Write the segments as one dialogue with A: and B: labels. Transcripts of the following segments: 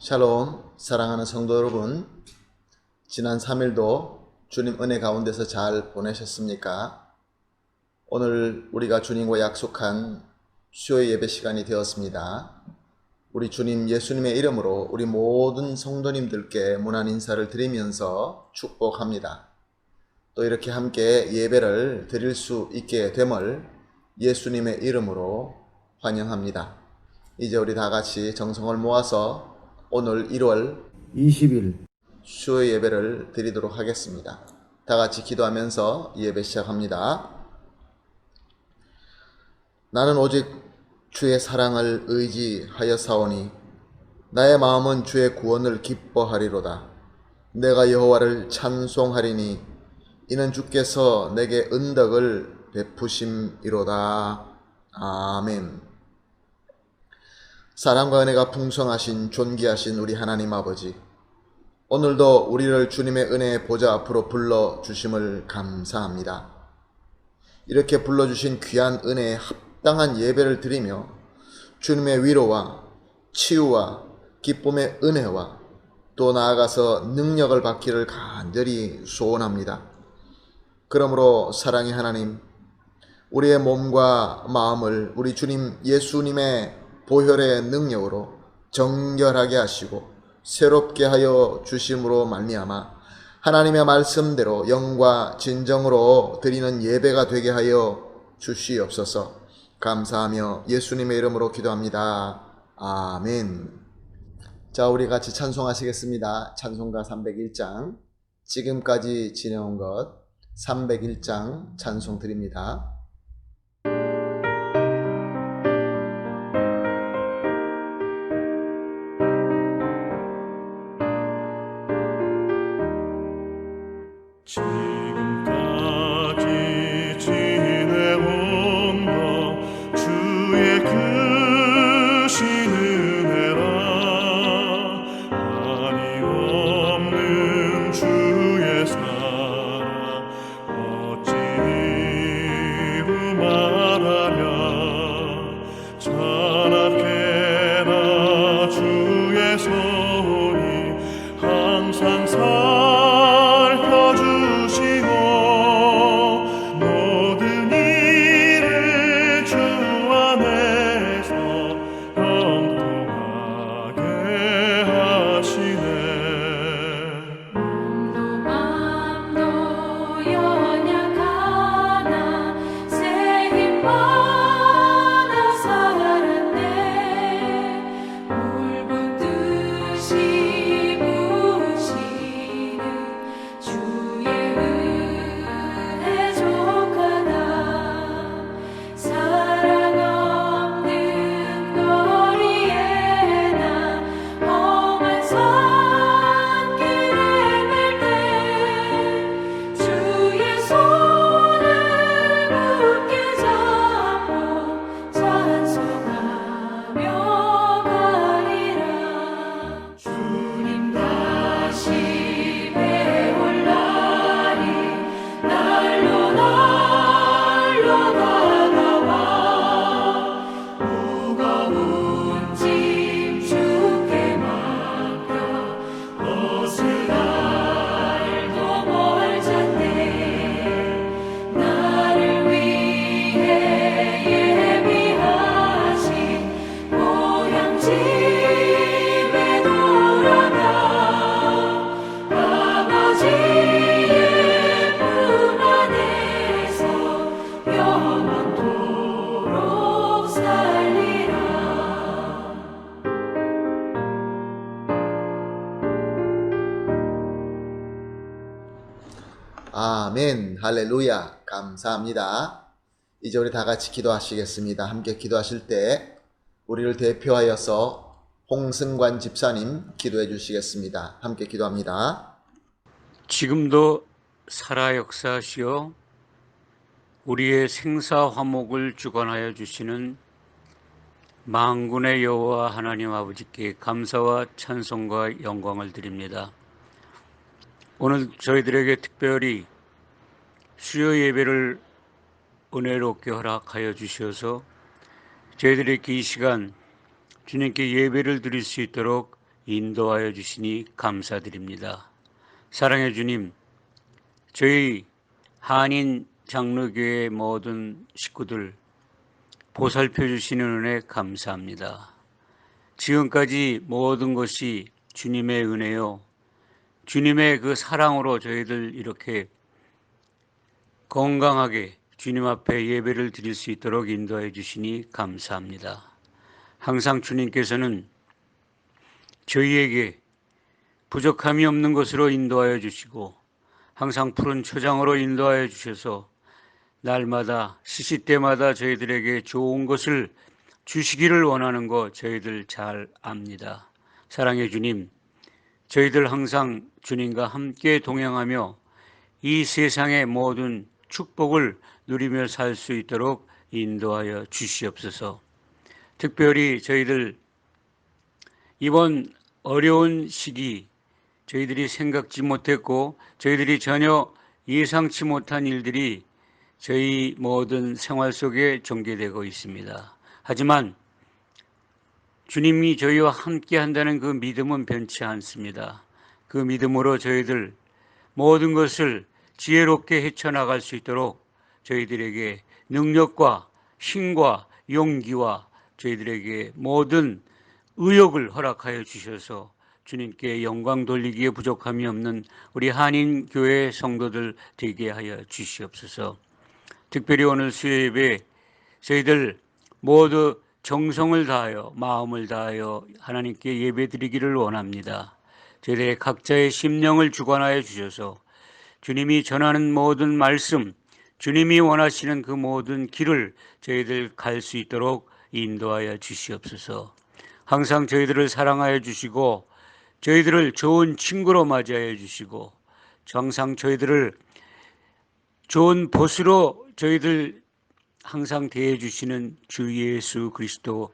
A: 샬롬, 사랑하는 성도 여러분, 지난 3일도 주님 은혜 가운데서 잘 보내셨습니까? 오늘 우리가 주님과 약속한 수요 예배 시간이 되었습니다. 우리 주님 예수님의 이름으로 우리 모든 성도님들께 문안 인사를 드리면서 축복합니다. 또 이렇게 함께 예배를 드릴 수 있게 됨을 예수님의 이름으로 환영합니다. 이제 우리 다 같이 정성을 모아서 오늘 1월 20일 수요 예배를 드리도록 하겠습니다. 다 같이 기도하면서 예배 시작합니다. 나는 오직 주의 사랑을 의지하여 사오니 나의 마음은 주의 구원을 기뻐하리로다. 내가 여호와를 찬송하리니 이는 주께서 내게 은덕을 베푸심이로다. 아멘. 사랑과 은혜가 풍성하신 존귀하신 우리 하나님 아버지, 오늘도 우리를 주님의 은혜의 보좌 앞으로 불러주심을 감사합니다. 이렇게 불러주신 귀한 은혜에 합당한 예배를 드리며 주님의 위로와 치유와 기쁨의 은혜와 또 나아가서 능력을 받기를 간절히 소원합니다. 그러므로 사랑의 하나님, 우리의 몸과 마음을 우리 주님 예수님의 보혈의 능력으로 정결하게 하시고 새롭게 하여 주심으로 말미암아 하나님의 말씀대로 영과 진정으로 드리는 예배가 되게 하여 주시옵소서. 감사하며 예수님의 이름으로 기도합니다. 아멘. 자, 우리 같이 찬송하시겠습니다. 찬송가 301장, 지금까지 지내온 것 301장 찬송 드립니다.
B: 지금까지 지내온 것 주의 크신 은혜라. 한이 없는 주의 사랑 어찌 이루 말하랴. 찬악해라 주의 손이 항상
A: 아멘, 할렐루야, 감사합니다. 이제 우리 다 같이 기도하시겠습니다. 함께 기도하실 때 우리를 대표하여서 홍승관 집사님 기도해 주시겠습니다. 함께 기도합니다.
C: 지금도 살아 역사하시어 우리의 생사 화목을 주관하여 주시는 만군의 여호와 하나님 아버지께 감사와 찬송과 영광을 드립니다. 오늘 저희들에게 특별히 수요 예배를 은혜롭게 허락하여 주셔서 저희들에게 이 시간 주님께 예배를 드릴 수 있도록 인도하여 주시니 감사드립니다. 사랑해 주님, 저희 한인 장로교회 모든 식구들 보살펴 주시는 은혜 감사합니다. 지금까지 모든 것이 주님의 은혜요, 주님의 그 사랑으로 저희들 이렇게 건강하게 주님 앞에 예배를 드릴 수 있도록 인도해 주시니 감사합니다. 항상 주님께서는 저희에게 부족함이 없는 것으로 인도하여 주시고 항상 푸른 초장으로 인도하여 주셔서 날마다 시시때마다 저희들에게 좋은 것을 주시기를 원하는 거 저희들 잘 압니다. 사랑해 주님, 저희들 항상 주님과 함께 동행하며 이 세상의 모든 축복을 누리며 살 수 있도록 인도하여 주시옵소서. 특별히 저희들 이번 어려운 시기 저희들이 생각지 못했고 저희들이 전혀 예상치 못한 일들이 저희 모든 생활 속에 전개되고 있습니다. 하지만 주님이 저희와 함께 한다는 그 믿음은 변치 않습니다. 그 믿음으로 저희들 모든 것을 지혜롭게 헤쳐나갈 수 있도록 저희들에게 능력과 힘과 용기와 저희들에게 모든 의욕을 허락하여 주셔서 주님께 영광 돌리기에 부족함이 없는 우리 한인교회 성도들 되게 하여 주시옵소서. 특별히 오늘 수요예배 저희들 모두 정성을 다하여 마음을 다하여 하나님께 예배드리기를 원합니다. 저희들의 각자의 심령을 주관하여 주셔서 주님이 전하는 모든 말씀, 주님이 원하시는 그 모든 길을 저희들 갈 수 있도록 인도하여 주시옵소서. 항상 저희들을 사랑하여 주시고 저희들을 좋은 친구로 맞이하여 주시고 항상 저희들을 좋은 보스로 저희들 항상 대해 주시는 주 예수 그리스도,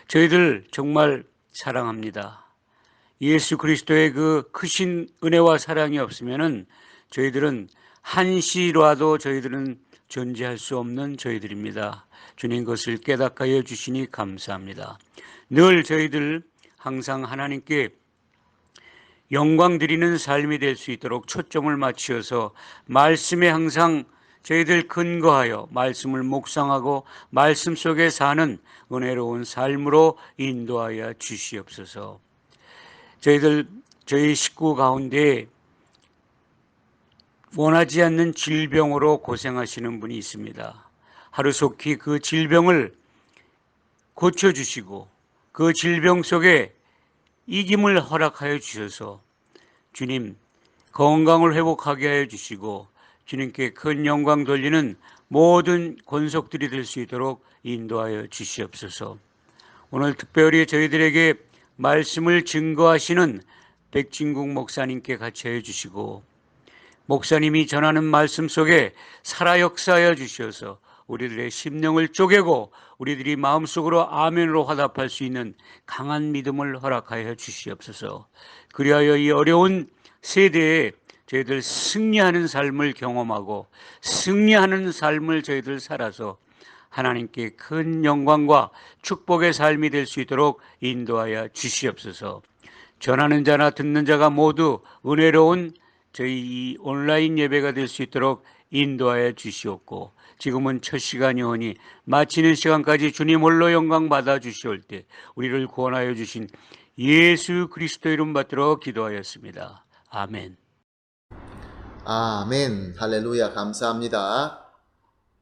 C: 저희들 정말 사랑합니다. 예수 그리스도의 그 크신 은혜와 사랑이 없으면은 저희들은 한시라도 저희들은 존재할 수 없는 저희들입니다. 주님 것을 깨닫게 하여 주시니 감사합니다. 늘 저희들 항상 하나님께 영광 드리는 삶이 될 수 있도록 초점을 맞추어서 말씀에 항상 저희들 근거하여 말씀을 묵상하고 말씀 속에 사는 은혜로운 삶으로 인도하여 주시옵소서. 저희 식구 가운데 원하지 않는 질병으로 고생하시는 분이 있습니다. 하루속히 그 질병을 고쳐주시고 그 질병 속에 이김을 허락하여 주셔서 주님 건강을 회복하게 하여 주시고 주님께 큰 영광 돌리는 모든 권속들이 될 수 있도록 인도하여 주시옵소서. 오늘 특별히 저희들에게 말씀을 증거하시는 백진국 목사님께 같이 해 주시고 목사님이 전하는 말씀 속에 살아 역사하여 주셔서 우리들의 심령을 쪼개고 우리들이 마음속으로 아멘으로 화답할 수 있는 강한 믿음을 허락하여 주시옵소서. 그리하여 이 어려운 세대에 저희들 승리하는 삶을 경험하고 승리하는 삶을 저희들 살아서 하나님께 큰 영광과 축복의 삶이 될 수 있도록 인도하여 주시옵소서. 전하는 자나 듣는 자가 모두 은혜로운 저희 이 온라인 예배가 될 수 있도록 인도하여 주시옵고 지금은 첫 시간이오니 마치는 시간까지 주님 홀로 영광 받아 주시올 때 우리를 구원하여 주신 예수 그리스도 이름 받들어 기도하였습니다. 아멘.
A: 아멘. 할렐루야. 감사합니다.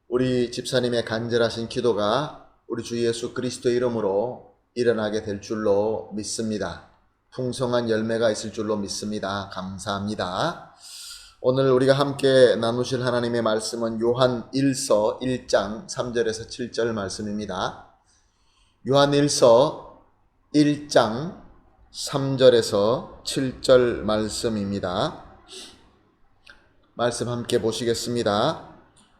A: 우리 집사님의 간절하신 기도가 우리 주 예수 그리스도의 이름으로 일어나게 될 줄로 믿습니다. 풍성한 열매가 있을 줄로 믿습니다. 감사합니다. 오늘 우리가 함께 나누실 하나님의 말씀은 요한 1서 1장 3절에서 7절 말씀입니다. 요한 1서 1장 3절에서 7절 말씀입니다. 말씀 함께 보시겠습니다.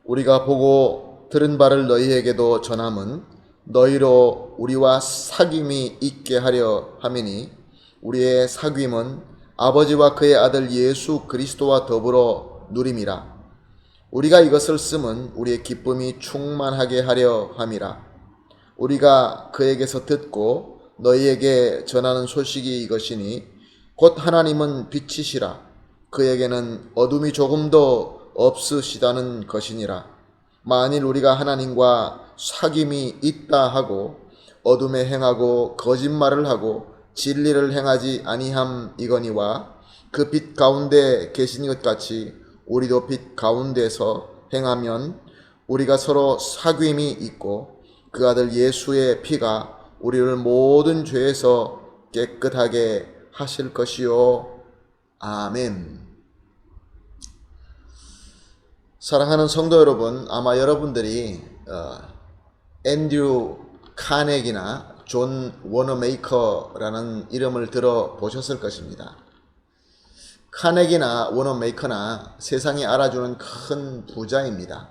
A: 우리가 보고 들은 바를 너희에게도 전함은 너희로 우리와 사귐이 있게 하려 함이니 우리의 사귐은 아버지와 그의 아들 예수 그리스도와 더불어 누림이라. 우리가 이것을 쓰면 우리의 기쁨이 충만하게 하려 함이라. 우리가 그에게서 듣고 너희에게 전하는 소식이 이것이니 곧 하나님은 빛이시라 그에게는 어둠이 조금도 없으시다는 것이니라. 만일 우리가 하나님과 사귐이 있다 하고 어둠에 행하고 거짓말을 하고 진리를 행하지 아니함이거니와 그 빛 가운데 계신 것 같이 우리도 빛 가운데서 행하면 우리가 서로 사귐이 있고 그 아들 예수의 피가 우리를 모든 죄에서 깨끗하게 하실 것이요. 아멘. 사랑하는 성도 여러분, 아마 여러분들이 앤드류 카네기나 존 워너메이커라는 이름을 들어보셨을 것입니다. 카네기나 워너메이커나 세상이 알아주는 큰 부자입니다.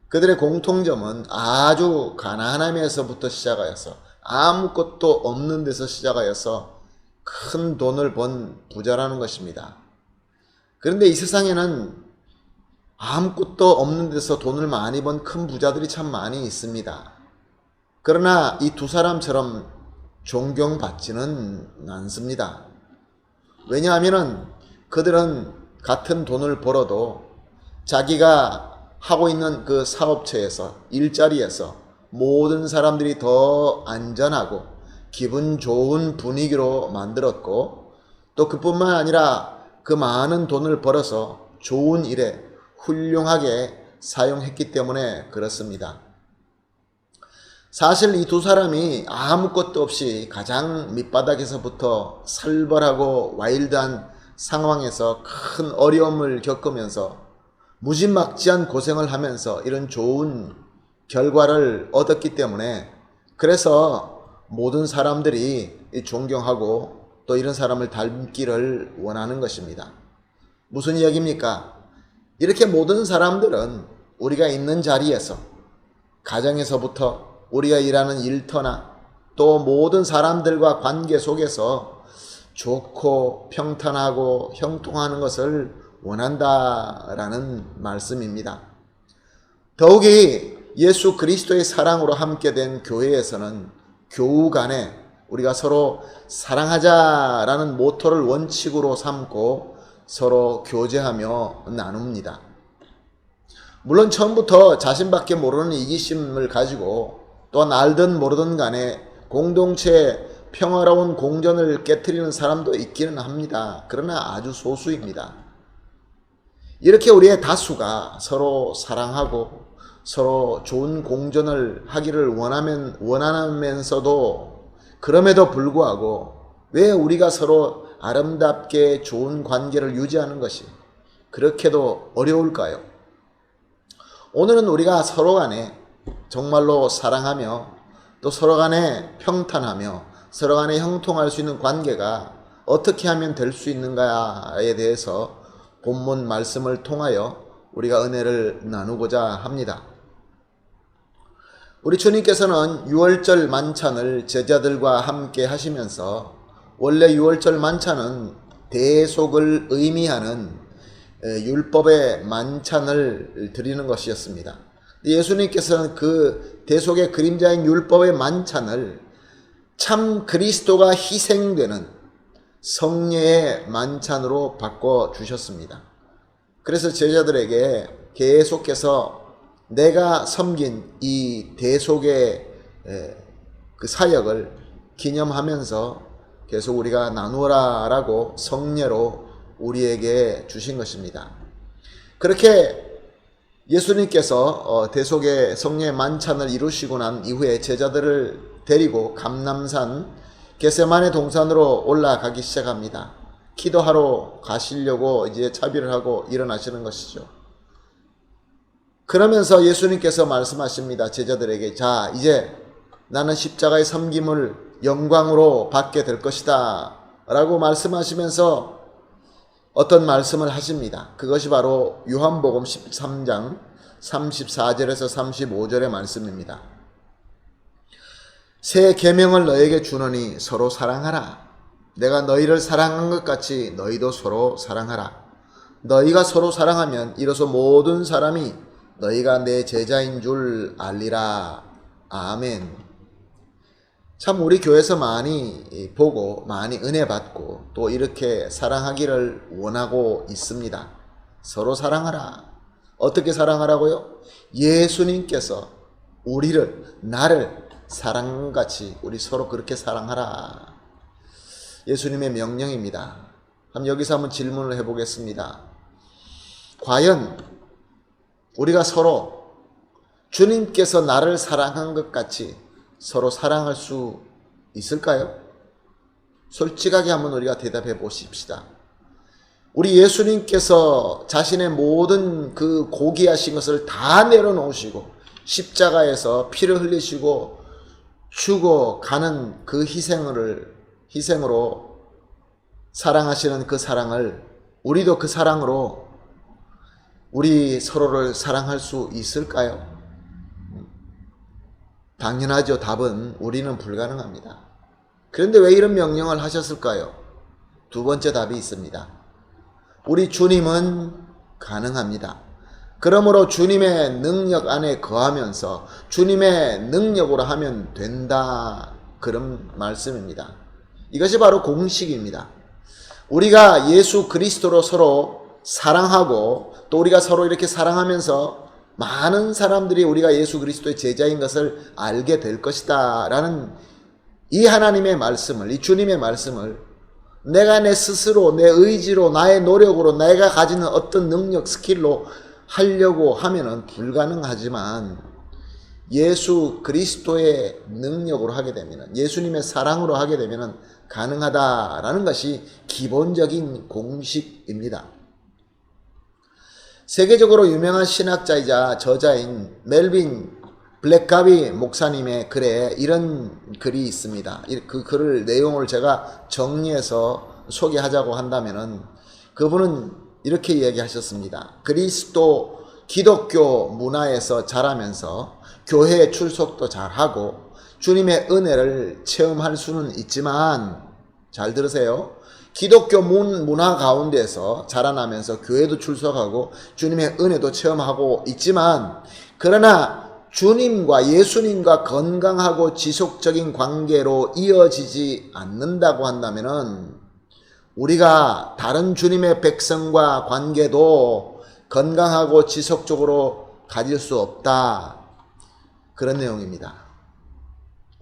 A: 그들의 공통점은 아주 가난함에서부터 시작하여서 아무것도 없는 데서 시작하여서 큰 돈을 번 부자라는 것입니다. 그런데 이 세상에는 아무것도 없는 데서 돈을 많이 번 큰 부자들이 참 많이 있습니다. 그러나 이 두 사람처럼 존경받지는 않습니다. 왜냐하면 그들은 같은 돈을 벌어도 자기가 하고 있는 그 사업체에서, 일자리에서 모든 사람들이 더 안전하고 기분 좋은 분위기로 만들었고, 또 그뿐만 아니라 그 많은 돈을 벌어서 좋은 일에 훌륭하게 사용했기 때문에 그렇습니다. 사실 이 두 사람이 아무것도 없이 가장 밑바닥에서부터 살벌하고 와일드한 상황에서 큰 어려움을 겪으면서 무지막지한 고생을 하면서 이런 좋은 결과를 얻었기 때문에, 그래서 모든 사람들이 존경하고 또 이런 사람을 닮기를 원하는 것입니다. 무슨 이야기입니까? 이렇게 모든 사람들은 우리가 있는 자리에서, 가정에서부터 우리가 일하는 일터나 또 모든 사람들과 관계 속에서 좋고 평탄하고 형통하는 것을 원한다라는 말씀입니다. 더욱이 예수 그리스도의 사랑으로 함께 된 교회에서는 교우 간에 우리가 서로 사랑하자라는 모토를 원칙으로 삼고 서로 교제하며 나눕니다. 물론 처음부터 자신밖에 모르는 이기심을 가지고 또한 알든 모르든 간에 공동체의 평화로운 공존을 깨트리는 사람도 있기는 합니다. 그러나 아주 소수입니다. 이렇게 우리의 다수가 서로 사랑하고 서로 좋은 공존을 하기를 원하면서도 그럼에도 불구하고 왜 우리가 서로 아름답게 좋은 관계를 유지하는 것이 그렇게도 어려울까요? 오늘은 우리가 서로 간에 정말로 사랑하며 또 서로 간에 평탄하며 서로 간에 형통할 수 있는 관계가 어떻게 하면 될 수 있는가에 대해서 본문 말씀을 통하여 우리가 은혜를 나누고자 합니다. 우리 주님께서는 유월절 만찬을 제자들과 함께 하시면서, 원래 유월절 만찬은 대속을 의미하는 율법의 만찬을 드리는 것이었습니다. 예수님께서는 그 대속의 그림자인 율법의 만찬을 참 그리스도가 희생되는 성례의 만찬으로 바꿔주셨습니다. 그래서 제자들에게 계속해서 내가 섬긴 이 대속의 그 사역을 기념하면서 계속 우리가 나누어라라고 성례로 우리에게 주신 것입니다. 그렇게 예수님께서 대속의 성례 만찬을 이루시고 난 이후에 제자들을 데리고 감람산 겟세마네 동산으로 올라가기 시작합니다. 기도하러 가시려고 이제 차비를 하고 일어나시는 것이죠. 그러면서 예수님께서 말씀하십니다. 제자들에게, 자, 이제 나는 십자가의 섬김을 영광으로 받게 될 것이다 라고 말씀하시면서 어떤 말씀을 하십니다. 그것이 바로 요한복음 13장 34절에서 35절의 말씀입니다. 새 계명을 너에게 주노니 서로 사랑하라. 내가 너희를 사랑한 것 같이 너희도 서로 사랑하라. 너희가 서로 사랑하면 이로써 모든 사람이 너희가 내 제자인 줄 알리라. 아멘. 참 우리 교회에서 많이 보고 많이 은혜 받고 또 이렇게 사랑하기를 원하고 있습니다. 서로 사랑하라. 어떻게 사랑하라고요? 예수님께서 나를 사랑같이 우리 서로 그렇게 사랑하라. 예수님의 명령입니다. 그럼 여기서 한번 질문을 해보겠습니다. 과연 우리가 서로 주님께서 나를 사랑한 것 같이 서로 사랑할 수 있을까요? 솔직하게 한번 우리가 대답해 보십시다. 우리 예수님께서 자신의 모든 그 고귀하신 것을 다 내려놓으시고 십자가에서 피를 흘리시고 죽어가는 그 희생으로 사랑하시는 그 사랑을 우리도 그 사랑으로 우리 서로를 사랑할 수 있을까요? 당연하죠. 답은 우리는 불가능합니다. 그런데 왜 이런 명령을 하셨을까요? 두 번째 답이 있습니다. 우리 주님은 가능합니다. 그러므로 주님의 능력 안에 거하면서 주님의 능력으로 하면 된다. 그런 말씀입니다. 이것이 바로 공식입니다. 우리가 예수 그리스도로 서로 사랑하고 또 우리가 서로 이렇게 사랑하면서 많은 사람들이 우리가 예수 그리스도의 제자인 것을 알게 될 것이다 라는 이 하나님의 말씀을, 이 주님의 말씀을 내가 내 스스로 내 의지로 나의 노력으로 내가 가지는 어떤 능력 스킬로 하려고 하면은 불가능하지만 예수 그리스도의 능력으로 하게 되면 예수님의 사랑으로 하게 되면 가능하다라는 것이 기본적인 공식입니다. 세계적으로 유명한 신학자이자 저자인 멜빈 블랙가비 목사님의 글에 이런 글이 있습니다. 그 글을 내용을 제가 정리해서 소개하자고 한다면은 그분은 이렇게 얘기하셨습니다. 기독교 문화에서 자라면서 교회에 출석도 잘하고 주님의 은혜를 체험할 수는 있지만, 잘 들으세요. 기독교 문화 가운데서 자라나면서 교회도 출석하고 주님의 은혜도 체험하고 있지만, 그러나 주님과 예수님과 건강하고 지속적인 관계로 이어지지 않는다고 한다면은 우리가 다른 주님의 백성과 관계도 건강하고 지속적으로 가질 수 없다. 그런 내용입니다.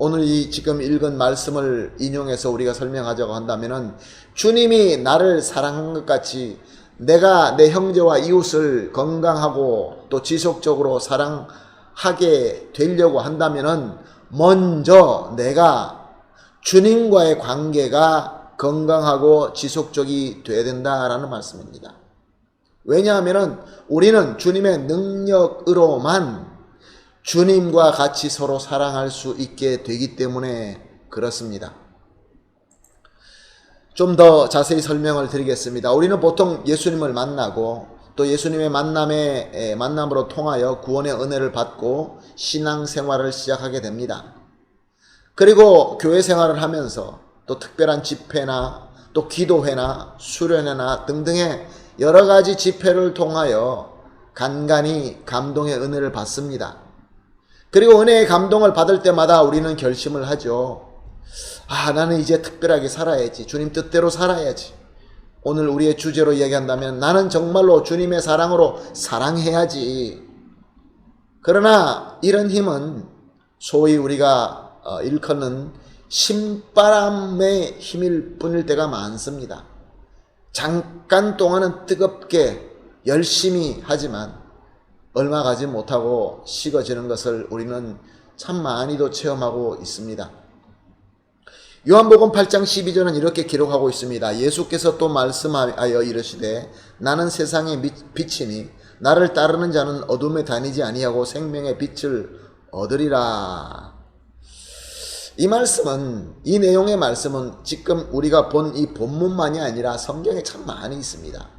A: 오늘 이 지금 읽은 말씀을 인용해서 우리가 설명하자고 한다면은 주님이 나를 사랑한 것 같이 내가 내 형제와 이웃을 건강하고 또 지속적으로 사랑하게 되려고 한다면은 먼저 내가 주님과의 관계가 건강하고 지속적이 돼야 된다라는 말씀입니다. 왜냐하면은 우리는 주님의 능력으로만 주님과 같이 서로 사랑할 수 있게 되기 때문에 그렇습니다. 좀 더 자세히 설명을 드리겠습니다. 우리는 보통 예수님을 만나고 또 예수님의 만남으로 통하여 구원의 은혜를 받고 신앙생활을 시작하게 됩니다. 그리고 교회 생활을 하면서 또 특별한 집회나 또 기도회나 수련회나 등등의 여러 가지 집회를 통하여 간간히 감동의 은혜를 받습니다. 그리고 은혜의 감동을 받을 때마다 우리는 결심을 하죠. 나는 이제 특별하게 살아야지. 주님 뜻대로 살아야지. 오늘 우리의 주제로 이야기한다면 나는 정말로 주님의 사랑으로 사랑해야지. 그러나 이런 힘은 소위 우리가 일컫는 신바람의 힘일 뿐일 때가 많습니다. 잠깐 동안은 뜨겁게 열심히 하지만 얼마 가지 못하고 식어지는 것을 우리는 참 많이도 체험하고 있습니다. 요한복음 8장 12절은 이렇게 기록하고 있습니다. 예수께서 또 말씀하여 이르시되 나는 세상의 빛이니 나를 따르는 자는 어둠에 다니지 아니하고 생명의 빛을 얻으리라. 이 말씀은, 이 내용의 말씀은 지금 우리가 본 이 본문만이 아니라 성경에 참 많이 있습니다.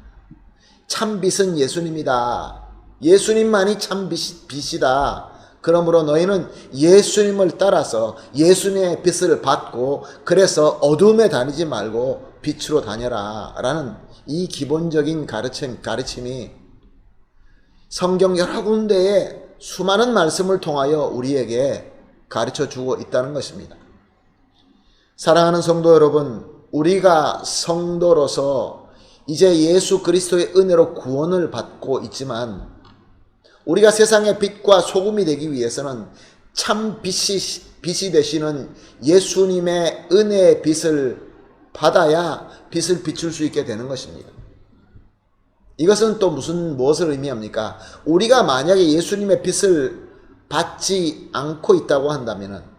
A: 참 빛은 예수님이다. 예수님만이 참 빛이다. 그러므로 너희는 예수님을 따라서 예수님의 빛을 받고 그래서 어둠에 다니지 말고 빛으로 다녀라 라는 이 기본적인 가르침이 성경 여러 군데에 수많은 말씀을 통하여 우리에게 가르쳐 주고 있다는 것입니다. 사랑하는 성도 여러분, 우리가 성도로서 이제 예수 그리스도의 은혜로 구원을 받고 있지만 우리가 세상의 빛과 소금이 되기 위해서는 참 빛이 되시는 예수님의 은혜의 빛을 받아야 빛을 비출 수 있게 되는 것입니다. 이것은 또 무엇을 의미합니까? 우리가 만약에 예수님의 빛을 받지 않고 있다고 한다면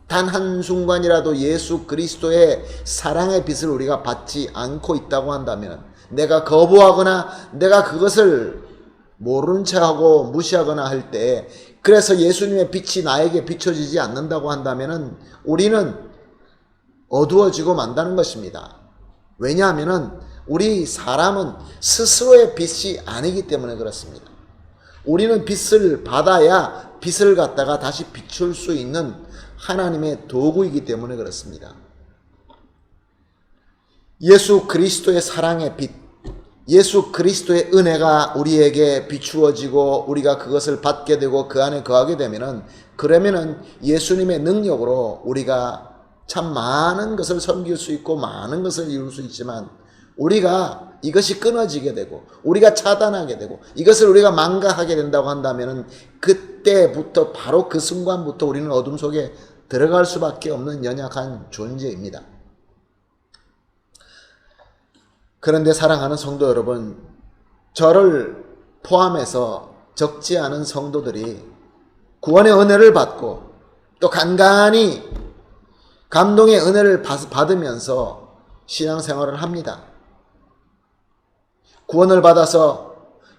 A: 단 한순간이라도 예수 그리스도의 사랑의 빛을 우리가 받지 않고 있다고 한다면 내가 거부하거나 내가 그것을 모른 척하고 무시하거나 할 때 그래서 예수님의 빛이 나에게 비춰지지 않는다고 한다면 우리는 어두워지고 만다는 것입니다. 왜냐하면 우리 사람은 스스로의 빛이 아니기 때문에 그렇습니다. 우리는 빛을 받아야 빛을 갖다가 다시 비출 수 있는 하나님의 도구이기 때문에 그렇습니다. 예수 그리스도의 사랑의 빛, 예수 그리스도의 은혜가 우리에게 비추어지고 우리가 그것을 받게 되고 그 안에 거하게 되면은 그러면은 예수님의 능력으로 우리가 참 많은 것을 섬길 수 있고 많은 것을 이룰 수 있지만 우리가 이것이 끊어지게 되고 우리가 차단하게 되고 이것을 우리가 망가하게 된다고 한다면은 그때부터 바로 그 순간부터 우리는 어둠 속에 들어갈 수밖에 없는 연약한 존재입니다. 그런데 사랑하는 성도 여러분, 저를 포함해서 적지 않은 성도들이 구원의 은혜를 받고 또 간간히 감동의 은혜를 받으면서 신앙생활을 합니다. 구원을 받아서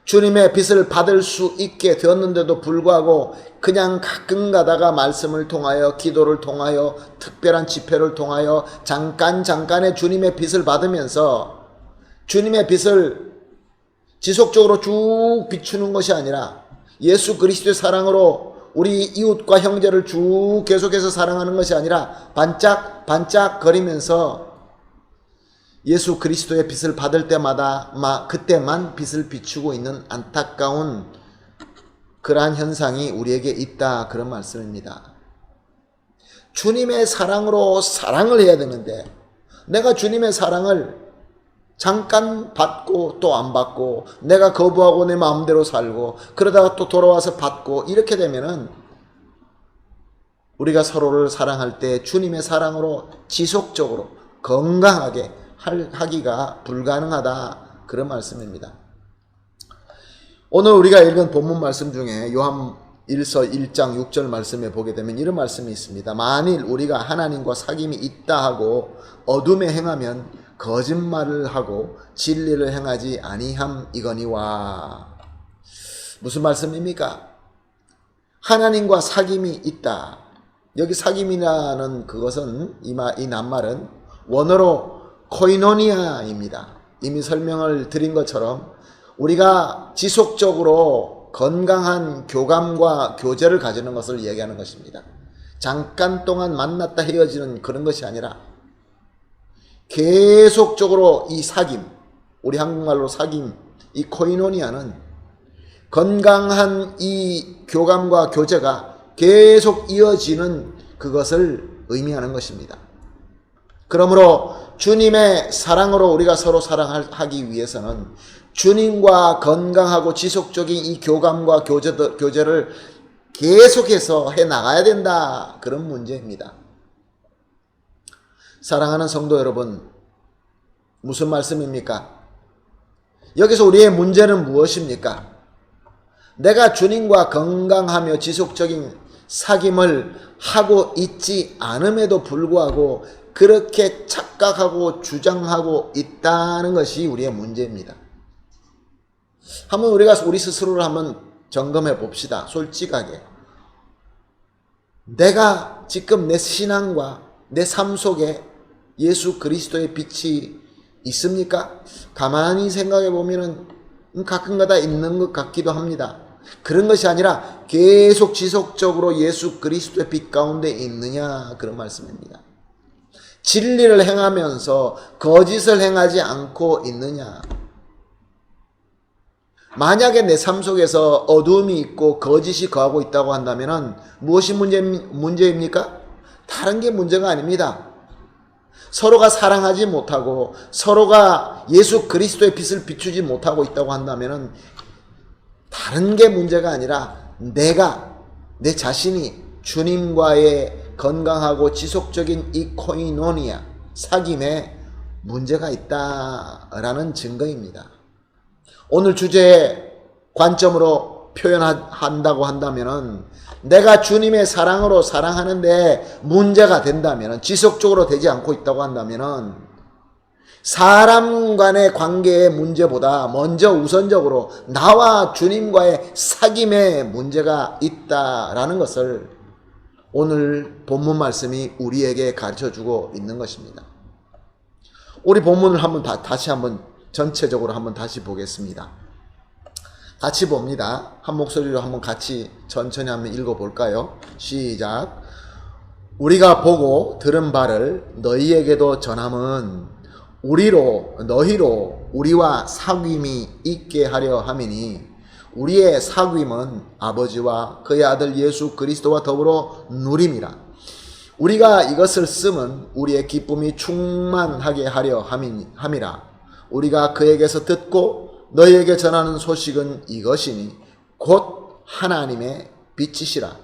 A: 주님의 빛을 받을 수 있게 되었는데도 불구하고 그냥 가끔 가다가 말씀을 통하여 기도를 통하여 특별한 집회를 통하여 잠깐의 주님의 빛을 받으면서 주님의 빛을 지속적으로 쭉 비추는 것이 아니라 예수 그리스도의 사랑으로 우리 이웃과 형제를 쭉 계속해서 사랑하는 것이 아니라 반짝 거리면서 예수 그리스도의 빛을 받을 때마다 그때만 빛을 비추고 있는 안타까운 그러한 현상이 우리에게 있다, 그런 말씀입니다. 주님의 사랑으로 사랑을 해야 되는데 내가 주님의 사랑을 잠깐 받고 또 안 받고 내가 거부하고 내 마음대로 살고 그러다가 또 돌아와서 받고 이렇게 되면은 우리가 서로를 사랑할 때 주님의 사랑으로 지속적으로 건강하게 하기가 불가능하다, 그런 말씀입니다. 오늘 우리가 읽은 본문 말씀 중에 요한 1서 1장 6절 말씀에 보게 되면 이런 말씀이 있습니다. 만일 우리가 하나님과 사귐이 있다 하고 어둠에 행하면 거짓말을 하고 진리를 행하지 아니함이거니와. 무슨 말씀입니까? 하나님과 사귐이 있다. 여기 사귐이라는 그것은 이 낱말은 원어로 코이노니아입니다. 이미 설명을 드린 것처럼 우리가 지속적으로 건강한 교감과 교제를 가지는 것을 얘기하는 것입니다. 잠깐 동안 만났다 헤어지는 그런 것이 아니라 계속적으로 이 사귐, 우리 한국말로 사귐, 이 코이노니아는 건강한 이 교감과 교제가 계속 이어지는 그것을 의미하는 것입니다. 그러므로 주님의 사랑으로 우리가 서로 사랑하기 위해서는 주님과 건강하고 지속적인 이 교감과 교제를 계속해서 해나가야 된다, 그런 문제입니다. 사랑하는 성도 여러분, 무슨 말씀입니까? 여기서 우리의 문제는 무엇입니까? 내가 주님과 건강하며 지속적인 사귐을 하고 있지 않음에도 불구하고 그렇게 착각하고 주장하고 있다는 것이 우리의 문제입니다. 한번 우리가 우리 스스로를 한번 점검해 봅시다. 솔직하게. 내가 지금 내 신앙과 내 삶 속에 예수 그리스도의 빛이 있습니까? 가만히 생각해 보면은 가끔가다 있는 것 같기도 합니다. 그런 것이 아니라 계속 지속적으로 예수 그리스도의 빛 가운데 있느냐, 그런 말씀입니다. 진리를 행하면서 거짓을 행하지 않고 있느냐. 만약에 내 삶 속에서 어둠이 있고 거짓이 거하고 있다고 한다면 무엇이 문제입니까? 다른 게 문제가 아닙니다. 서로가 사랑하지 못하고 서로가 예수 그리스도의 빛을 비추지 못하고 있다고 한다면 다른 게 문제가 아니라 내 자신이 주님과의 건강하고 지속적인 이 코이노니아, 사귐에 문제가 있다라는 증거입니다. 오늘 주제의 관점으로 표현한다고 한다면 내가 주님의 사랑으로 사랑하는데 문제가 된다면, 지속적으로 되지 않고 있다고 한다면 사람 간의 관계의 문제보다 먼저 우선적으로 나와 주님과의 사귐에 문제가 있다라는 것을 오늘 본문 말씀이 우리에게 가르쳐주고 있는 것입니다. 우리 본문을 다시 한번 전체적으로 한번 다시 보겠습니다. 같이 봅니다. 한 목소리로 한번 같이 천천히 한번 읽어볼까요? 시작. 우리가 보고 들은 바를 너희에게도 전함은 너희로 우리와 사귐이 있게 하려 함이니 우리의 사귐은 아버지와 그의 아들 예수 그리스도와 더불어 누림이라. 우리가 이것을 쓰면 우리의 기쁨이 충만하게 하려 함이라. 우리가 그에게서 듣고 너희에게 전하는 소식은 이것이니 곧 하나님의 빛이시라.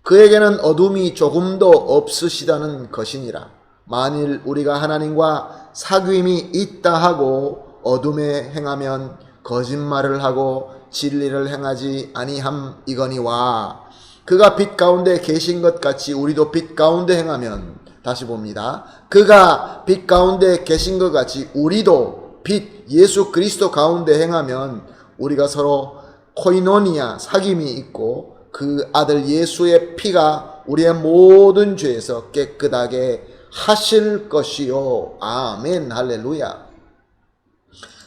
A: 그에게는 어둠이 조금도 없으시다는 것이니라. 만일 우리가 하나님과 사귐이 있다 하고 어둠에 행하면 거짓말을 하고 진리를 행하지 아니함이거니와 그가 빛 가운데 계신 것 같이 우리도 빛 가운데 행하면, 다시 봅니다. 그가 빛 가운데 계신 것 같이 우리도 빛 예수 그리스도 가운데 행하면 우리가 서로 코이노니아, 사귐이 있고 그 아들 예수의 피가 우리의 모든 죄에서 깨끗하게 하실 것이요. 아멘. 할렐루야.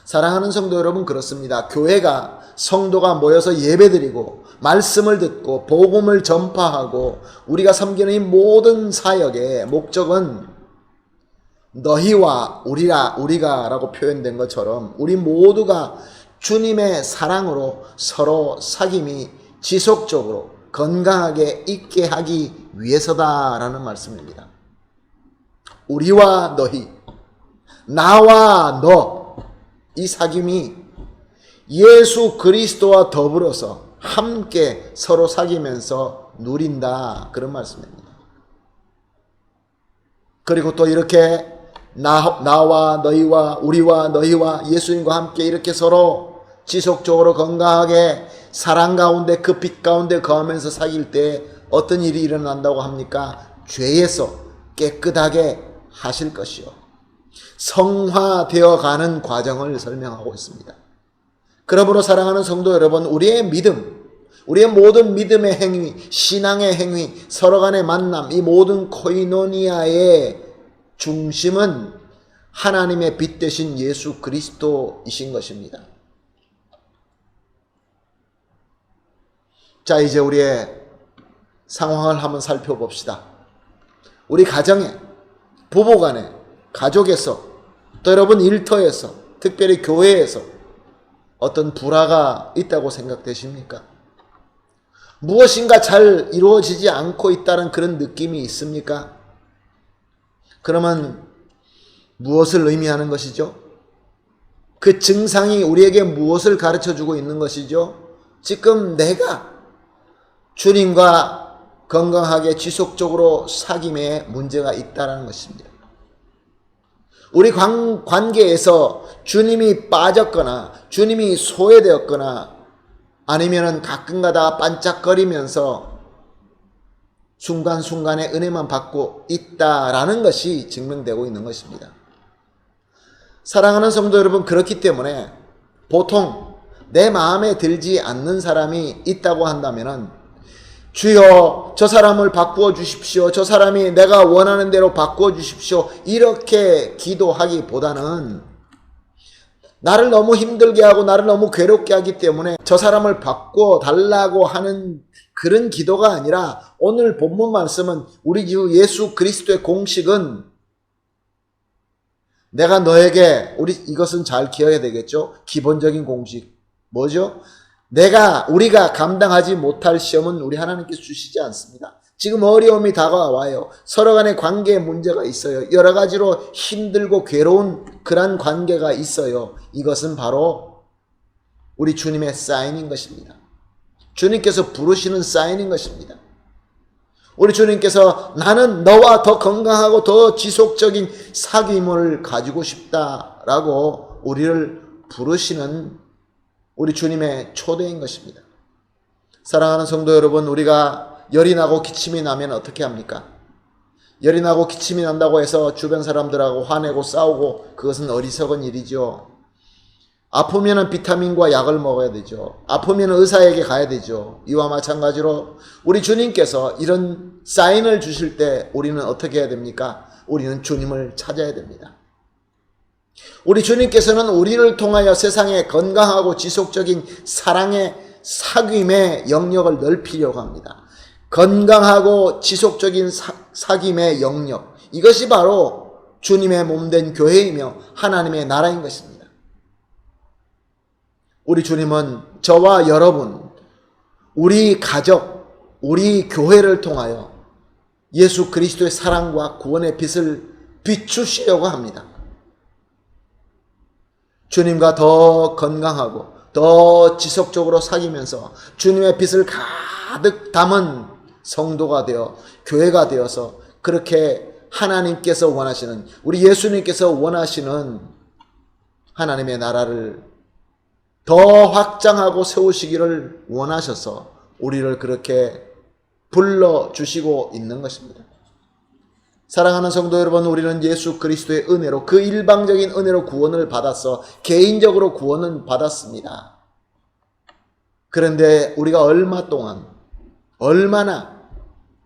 A: 사랑하는 성도 여러분, 그렇습니다. 교회가, 성도가 모여서 예배드리고 말씀을 듣고 복음을 전파하고 우리가 섬기는 이 모든 사역의 목적은 너희와 우리가 라고 표현된 것처럼 우리 모두가 주님의 사랑으로 서로 사귐이 지속적으로 건강하게 있게 하기 위해서다라는 말씀입니다. 우리와 너희, 나와 너, 이 사귐이 예수 그리스도와 더불어서 함께 서로 사귀면서 누린다, 그런 말씀입니다. 그리고 또 이렇게 나와 너희와 우리와 너희와 예수님과 함께 이렇게 서로 지속적으로 건강하게 사랑 가운데 그 빛 가운데 거하면서 사귈 때 어떤 일이 일어난다고 합니까? 죄에서 깨끗하게 하실 것이요. 성화되어 가는 과정을 설명하고 있습니다. 그러므로 사랑하는 성도 여러분, 우리의 믿음, 우리의 모든 믿음의 행위, 신앙의 행위, 서로 간의 만남, 이 모든 코이노니아의 중심은 하나님의 빛 되신 예수 그리스도이신 것입니다. 자, 이제 우리의 상황을 한번 살펴봅시다. 우리 가정에, 부부간에, 가족에서, 또 여러분 일터에서, 특별히 교회에서 어떤 불화가 있다고 생각되십니까? 무엇인가 잘 이루어지지 않고 있다는 그런 느낌이 있습니까? 그러면 무엇을 의미하는 것이죠? 그 증상이 우리에게 무엇을 가르쳐주고 있는 것이죠? 지금 내가 주님과 건강하게 지속적으로 사귐에 문제가 있다는 것입니다. 우리 관계에서 주님이 빠졌거나 주님이 소외되었거나 아니면은 가끔가다 반짝거리면서 순간순간에 은혜만 받고 있다라는 것이 증명되고 있는 것입니다. 사랑하는 성도 여러분, 그렇기 때문에 보통 내 마음에 들지 않는 사람이 있다고 한다면은 주여 저 사람을 바꾸어 주십시오, 저 사람이 내가 원하는 대로 바꾸어 주십시오, 이렇게 기도하기보다는 나를 너무 힘들게 하고 나를 너무 괴롭게 하기 때문에 저 사람을 바꾸어 달라고 하는 그런 기도가 아니라, 오늘 본문 말씀은 우리 주 예수 그리스도의 공식은, 내가 너에게, 이것은 잘 기억해야 되겠죠? 기본적인 공식 뭐죠? 우리가 감당하지 못할 시험은 우리 하나님께서 주시지 않습니다. 지금 어려움이 다가와요. 서로 간의 관계에 문제가 있어요. 여러 가지로 힘들고 괴로운 그런 관계가 있어요. 이것은 바로 우리 주님의 사인인 것입니다. 주님께서 부르시는 사인인 것입니다. 우리 주님께서 나는 너와 더 건강하고 더 지속적인 사귐을 가지고 싶다라고 우리를 부르시는 우리 주님의 초대인 것입니다. 사랑하는 성도 여러분, 우리가 열이 나고 기침이 나면 어떻게 합니까? 열이 나고 기침이 난다고 해서 주변 사람들하고 화내고 싸우고 그것은 어리석은 일이죠. 아프면 비타민과 약을 먹어야 되죠. 아프면 의사에게 가야 되죠. 이와 마찬가지로 우리 주님께서 이런 사인을 주실 때 우리는 어떻게 해야 됩니까? 우리는 주님을 찾아야 됩니다. 우리 주님께서는 우리를 통하여 세상에 건강하고 지속적인 사랑의 사귐의 영역을 넓히려고 합니다. 건강하고 지속적인 사귐의 영역, 이것이 바로 주님의 몸된 교회이며 하나님의 나라인 것입니다. 우리 주님은 저와 여러분, 우리 가족, 우리 교회를 통하여 예수 그리스도의 사랑과 구원의 빛을 비추시려고 합니다. 주님과 더 건강하고 더 지속적으로 사귀면서 주님의 빛을 가득 담은 성도가 되어 교회가 되어서 그렇게 하나님께서 원하시는, 우리 예수님께서 원하시는 하나님의 나라를 더 확장하고 세우시기를 원하셔서 우리를 그렇게 불러주시고 있는 것입니다. 사랑하는 성도 여러분, 우리는 예수 그리스도의 은혜로, 그 일방적인 은혜로 구원을 받아서 개인적으로 구원은 받았습니다. 그런데 우리가 얼마나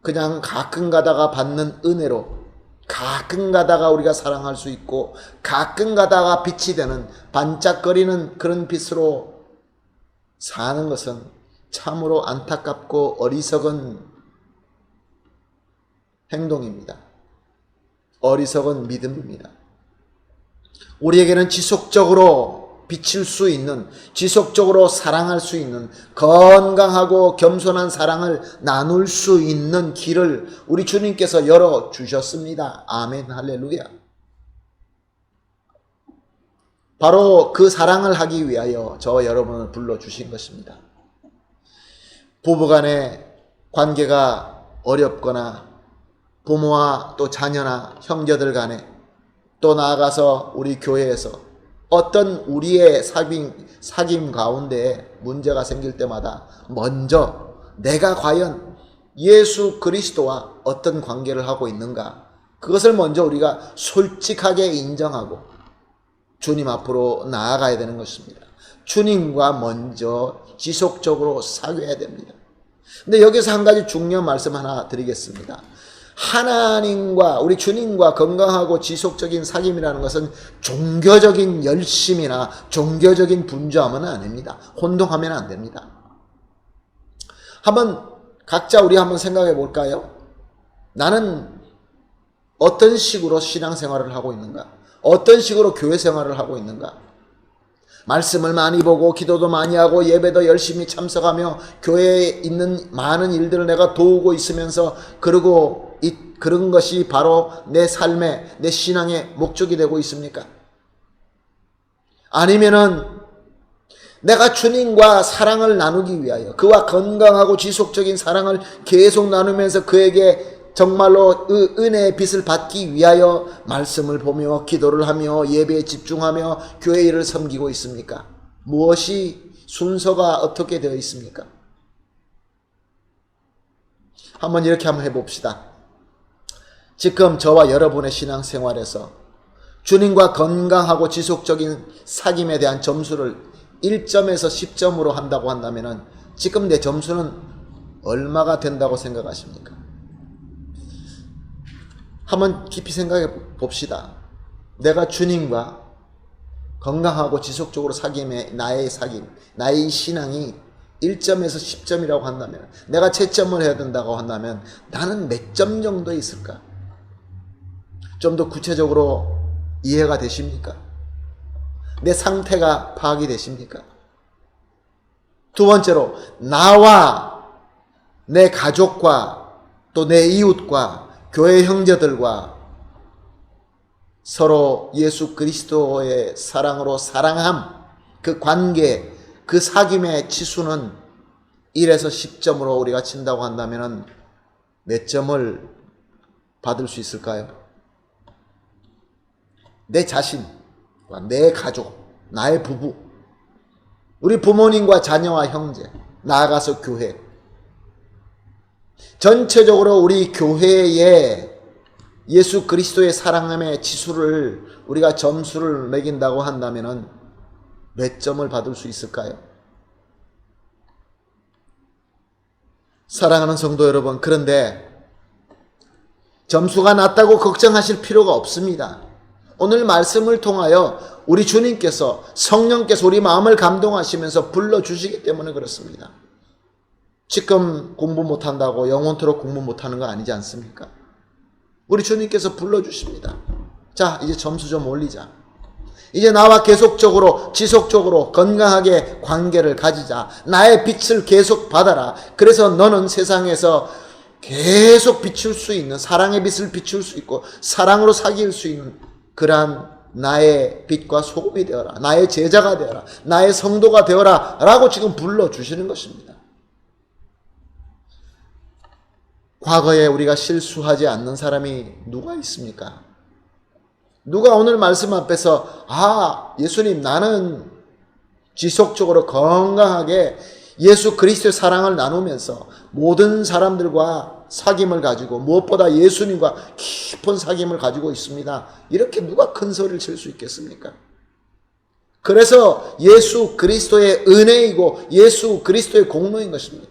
A: 그냥 가끔 가다가 받는 은혜로, 가끔 가다가 우리가 사랑할 수 있고 가끔 가다가 빛이 되는 반짝거리는 그런 빛으로 사는 것은 참으로 안타깝고 어리석은 행동입니다. 어리석은 믿음입니다. 우리에게는 지속적으로 비칠 수 있는, 지속적으로 사랑할 수 있는, 건강하고 겸손한 사랑을 나눌 수 있는 길을 우리 주님께서 열어주셨습니다. 아멘, 할렐루야. 바로 그 사랑을 하기 위하여 저와 여러분을 불러주신 것입니다. 부부간의 관계가 어렵거나 부모와 또 자녀나 형제들 간에, 또 나아가서 우리 교회에서 어떤 우리의 사귐 가운데 문제가 생길 때마다 먼저 내가 과연 예수 그리스도와 어떤 관계를 하고 있는가, 그것을 먼저 우리가 솔직하게 인정하고 주님 앞으로 나아가야 되는 것입니다. 주님과 먼저 지속적으로 사귀어야 됩니다. 근데 여기서 한 가지 중요한 말씀 하나 드리겠습니다. 하나님과 우리 주님과 건강하고 지속적인 사귐이라는 것은 종교적인 열심이나 종교적인 분주함은 아닙니다. 혼동하면 안 됩니다. 한번 각자 우리 한번 생각해 볼까요? 나는 어떤 식으로 신앙생활을 하고 있는가? 어떤 식으로 교회 생활을 하고 있는가? 말씀을 많이 보고 기도도 많이 하고 예배도 열심히 참석하며 교회에 있는 많은 일들을 내가 도우고 있으면서 그런 것이 바로 내 삶의, 내 신앙의 목적이 되고 있습니까? 아니면은 내가 주님과 사랑을 나누기 위하여, 그와 건강하고 지속적인 사랑을 계속 나누면서 그에게 정말로 은혜의 빛을 받기 위하여 말씀을 보며 기도를 하며 예배에 집중하며 교회 일을 섬기고 있습니까? 무엇이 순서가 어떻게 되어 있습니까? 한번 이렇게 한번 해봅시다. 지금 저와 여러분의 신앙생활에서 주님과 건강하고 지속적인 사귐에 대한 점수를 1점에서 10점으로 한다고 한다면 지금 내 점수는 얼마가 된다고 생각하십니까? 한번 깊이 생각해 봅시다. 내가 주님과 건강하고 지속적으로 사귐에 나의 신앙이 1점에서 10점이라고 한다면, 내가 채점을 해야 된다고 한다면 나는 몇 점 정도 있을까? 좀 더 구체적으로 이해가 되십니까? 내 상태가 파악이 되십니까? 두 번째로, 나와 내 가족과 또 내 이웃과 교회 형제들과 서로 예수 그리스도의 사랑으로 사랑함, 그 관계, 그 사귐의 치수는 1에서 10점으로 우리가 친다고 한다면 몇 점을 받을 수 있을까요? 내 자신, 내 가족, 나의 부부, 우리 부모님과 자녀와 형제, 나아가서 교회, 전체적으로 우리 교회에 예수 그리스도의 사랑함의 지수를 우리가 점수를 매긴다고 한다면 몇 점을 받을 수 있을까요? 사랑하는 성도 여러분, 그런데 점수가 낮다고 걱정하실 필요가 없습니다. 오늘 말씀을 통하여 우리 주님께서, 성령께서 우리 마음을 감동하시면서 불러주시기 때문에 그렇습니다. 지금 공부 못한다고 영원토록 공부 못하는 거 아니지 않습니까? 우리 주님께서 불러주십니다. 자, 이제 점수 좀 올리자. 이제 나와 계속적으로, 지속적으로 건강하게 관계를 가지자. 나의 빛을 계속 받아라. 그래서 너는 세상에서 계속 비출 수 있는, 사랑의 빛을 비출 수 있고 사랑으로 사귈 수 있는 그러한 나의 빛과 소금이 되어라. 나의 제자가 되어라. 나의 성도가 되어라. 라고 지금 불러주시는 것입니다. 과거에 우리가 실수하지 않는 사람이 누가 있습니까? 누가 오늘 말씀 앞에서 예수님, 나는 지속적으로 건강하게 예수 그리스도의 사랑을 나누면서 모든 사람들과 사귐을 가지고 무엇보다 예수님과 깊은 사귐을 가지고 있습니다. 이렇게 누가 큰 소리를 칠 수 있겠습니까? 그래서 예수 그리스도의 은혜이고 예수 그리스도의 공로인 것입니다.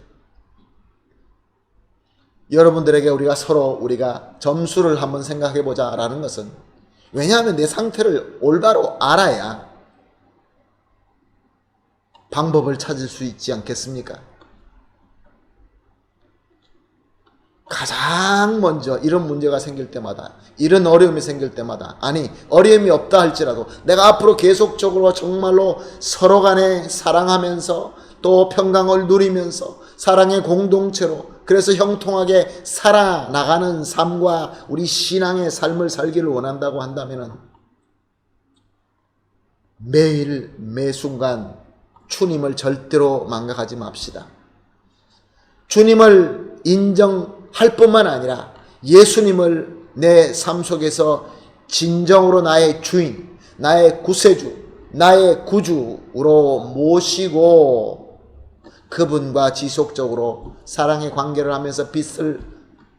A: 여러분들에게 우리가 점수를 한번 생각해 보자라는 것은, 왜냐하면 내 상태를 올바로 알아야 방법을 찾을 수 있지 않겠습니까? 가장 먼저 이런 문제가 생길 때마다, 이런 어려움이 생길 때마다, 아니 어려움이 없다 할지라도 내가 앞으로 계속적으로 정말로 서로 간에 사랑하면서 또 평강을 누리면서 사랑의 공동체로, 그래서 형통하게 살아나가는 삶과 우리 신앙의 삶을 살기를 원한다고 한다면 매일 매순간 주님을 절대로 망각하지 맙시다. 주님을 인정할 뿐만 아니라 예수님을 내 삶 속에서 진정으로 나의 주인, 나의 구세주, 나의 구주로 모시고 그분과 지속적으로 사랑의 관계를 하면서 빛을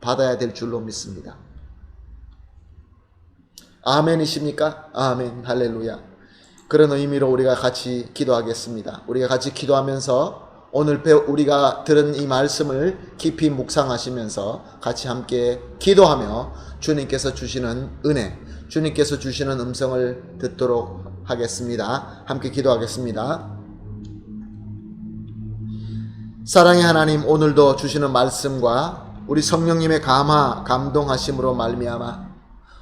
A: 받아야 될 줄로 믿습니다. 아멘이십니까? 아멘, 할렐루야. 그런 의미로 우리가 같이 기도하겠습니다. 우리가 같이 기도하면서 오늘 우리가 들은 이 말씀을 깊이 묵상하시면서 같이 함께 기도하며 주님께서 주시는 은혜, 주님께서 주시는 음성을 듣도록 하겠습니다. 함께 기도하겠습니다. 사랑의 하나님, 오늘도 주시는 말씀과 우리 성령님의 감동하심으로 말미암아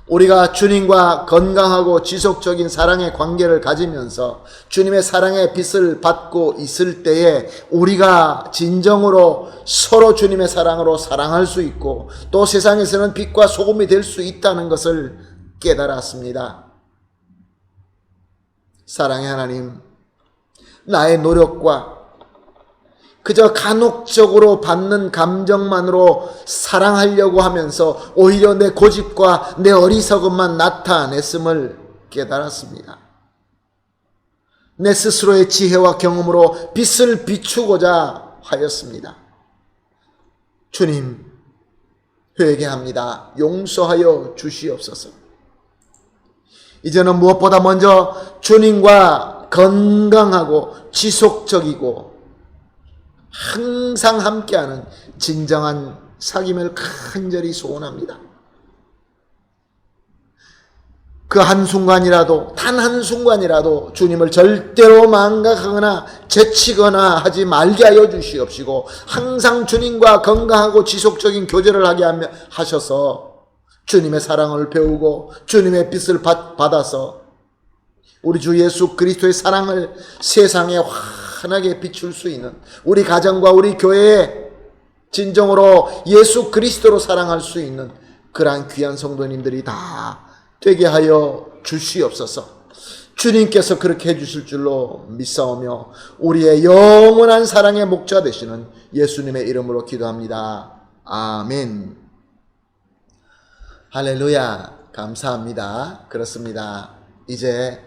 A: 우리가 주님과 건강하고 지속적인 사랑의 관계를 가지면서 주님의 사랑의 빛을 받고 있을 때에 우리가 진정으로 서로 주님의 사랑으로 사랑할 수 있고 또 세상에서는 빛과 소금이 될 수 있다는 것을 깨달았습니다. 사랑의 하나님, 나의 노력과 그저 간혹적으로 받는 감정만으로 사랑하려고 하면서 오히려 내 고집과 내 어리석음만 나타냈음을 깨달았습니다. 내 스스로의 지혜와 경험으로 빛을 비추고자 하였습니다. 주님, 회개합니다. 용서하여 주시옵소서. 이제는 무엇보다 먼저 주님과 건강하고 지속적이고 항상 함께하는 진정한 사귐을 간절히 소원합니다. 그 한순간이라도, 단 한순간이라도 주님을 절대로 망각하거나 제치거나 하지 말게 하여 주시옵시고 항상 주님과 건강하고 지속적인 교제를 하게 하셔서 주님의 사랑을 배우고 주님의 빛을 받아서 우리 주 예수 그리스도의 사랑을 세상에 환하게 비출 수 있는 우리 가정과 우리 교회에 진정으로 예수 그리스도로 사랑할 수 있는 그러한 귀한 성도님들이 다 되게 하여 주시옵소서. 주님께서 그렇게 해주실 줄로 믿사오며 우리의 영원한 사랑의 목자 되시는 예수님의 이름으로 기도합니다. 아멘. 할렐루야. 감사합니다. 그렇습니다. 이제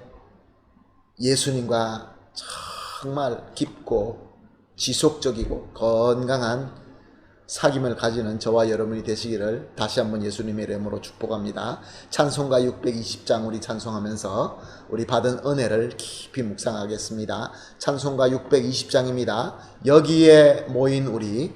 A: 예수님과 정말 깊고 지속적이고 건강한 사귐을 가지는 저와 여러분이 되시기를 다시 한번 예수님의 이름으로 축복합니다. 찬송가 620장 우리 찬송하면서 우리 받은 은혜를 깊이 묵상하겠습니다. 찬송가 620장입니다. 여기에 모인 우리.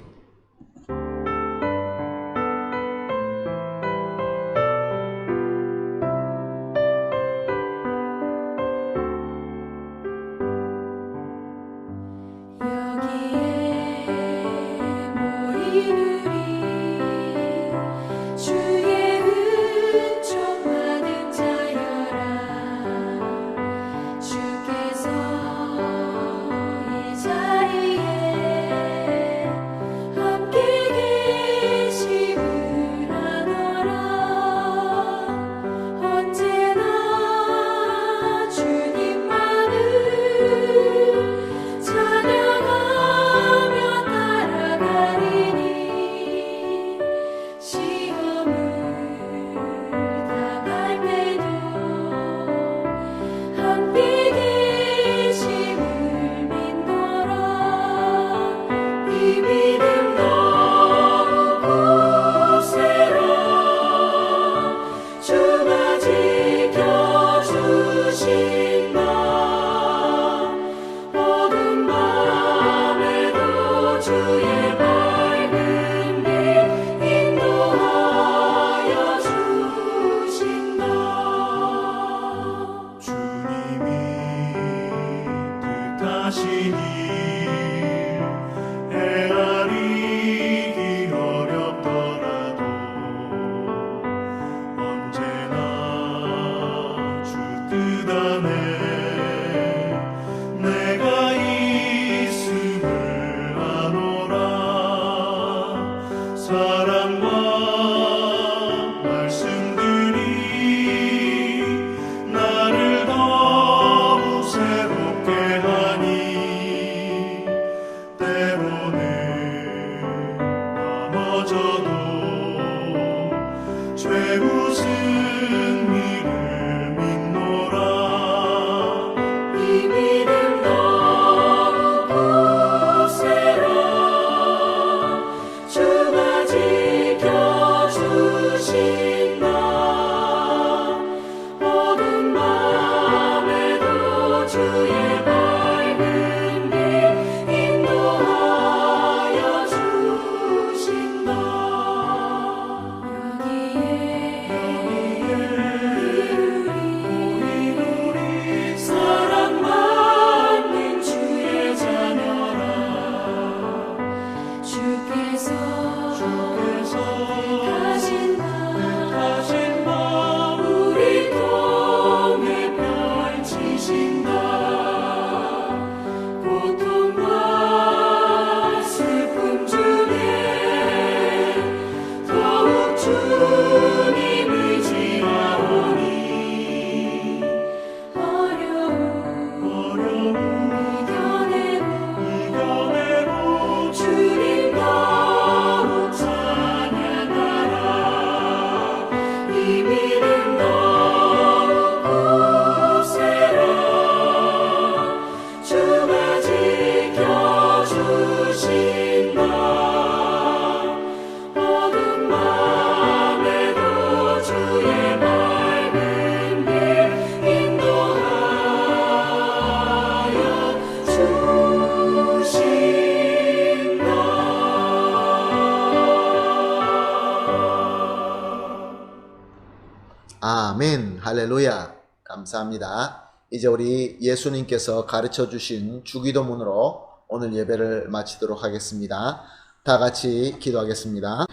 A: 아멘. 할렐루야. 감사합니다. 이제 우리 예수님께서 가르쳐 주신 주기도문으로 오늘 예배를 마치도록 하겠습니다. 다 같이 기도하겠습니다.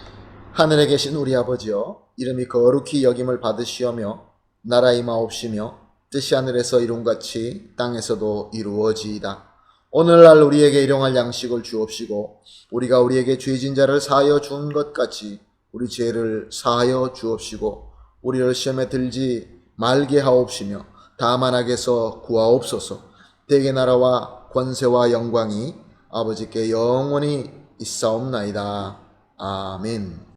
A: 하늘에 계신 우리 아버지여, 이름이 거룩히 여김을 받으시오며 나라 임하옵시며 뜻이 하늘에서 이룬같이 땅에서도 이루어지이다. 오늘날 우리에게 일용할 양식을 주옵시고 우리가 우리에게 죄진 자를 사하여 준 것 같이 우리 죄를 사하여 주옵시고 우리를 시험에 들지 말게 하옵시며 다만 악에서 구하옵소서. 대개 나라와 권세와 영광이 아버지께 영원히 있사옵나이다. 아멘.